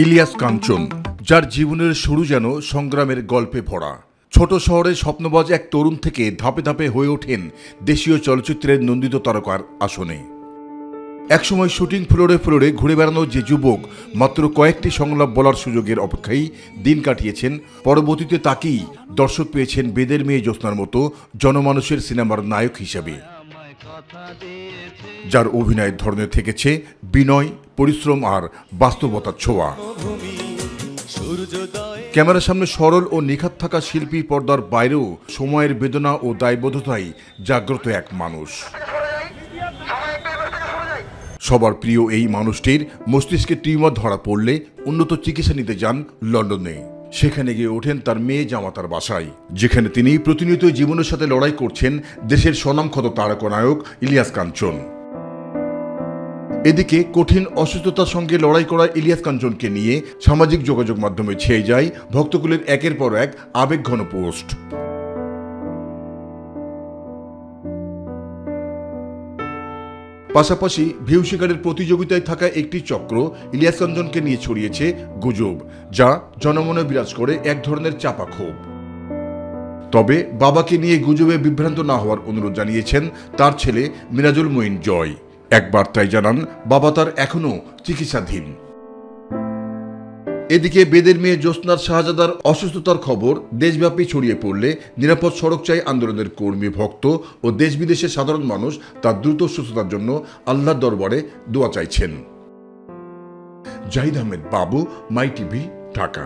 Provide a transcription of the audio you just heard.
ইলিয়াস কাঞ্চন, যার জীবনের শুরু যেন সংগ্রামের গল্পে ভরা। ছোট শহরে স্বপ্নবাজ এক তরুণ থেকে ধাপে ধাপে হয়ে ওঠেন দেশীয় চলচ্চিত্রের নন্দিত তারকার আসনে। একসময় শুটিং ফ্লোরে ফ্লোরে ঘুরে বেড়ানো যে যুবক মাত্র কয়েকটি সংলাপ বলার সুযোগের অপেক্ষায় দিন কাটিয়েছেন, পরবর্তীতে তাকেই দর্শক পেয়েছেন বেদের মেয়ে জ্যোৎস্নার মতো জনমানুষের সিনেমার নায়ক হিসেবে, যার অভিনয়ের ধরনে থেকেছে বিনয়, পরিশ্রম আর বাস্তবতার ছোঁয়া। ক্যামেরার সামনে সরল ও নিখাত থাকা শিল্পী, পর্দার বাইরেও সময়ের বেদনা ও দায়বদ্ধতায় জাগ্রত এক মানুষ। সবার প্রিয় এই মানুষটির মস্তিষ্কে টিউমার ধরা পড়লে উন্নত চিকিৎসা নিতে যান লন্ডনে। সেখানে গিয়ে ওঠেন তার মেয়ে জামাতার বাসায়, যেখানে তিনি প্রতিনিয়ত জীবনের সাথে লড়াই করছেন দেশের স্বনামখ্যাত তারকানায়ক ইলিয়াস কাঞ্চন। এদিকে কঠিন অসুস্থতার সঙ্গে লড়াই করা ইলিয়াস কাঞ্চনকে নিয়ে সামাজিক যোগাযোগ মাধ্যমে ছেয়ে যায় ভক্তকুলের একের পর এক আবেগঘন পোস্ট। পাশাপাশি ভিউ শিকারের প্রতিযোগিতায় থাকা একটি চক্র ইলিয়াস কাঞ্চনকে নিয়ে ছড়িয়েছে গুজব, যা জনমনে বিরাজ করে এক ধরনের চাপা ক্ষোভ। তবে বাবাকে নিয়ে গুজবে বিভ্রান্ত না হওয়ার অনুরোধ জানিয়েছেন তার ছেলে মিরাজুল মঈন জয়। এক বার্তায় জানান, বাবা তার এখনও চিকিৎসাধীন। এদিকে বেদের মেয়ে জ্যোৎস্নার শাহজাদার অসুস্থতার খবর দেশব্যাপী ছড়িয়ে পড়লে নিরাপদ সড়ক চাই আন্দোলনের কর্মী, ভক্ত ও দেশ বিদেশের সাধারণ মানুষ তার দ্রুত সুস্থতার জন্য আল্লাহর দরবারে দোয়া চাইছেন। জাহিদ আহমেদ বাবু, মাই টিভি, ঢাকা।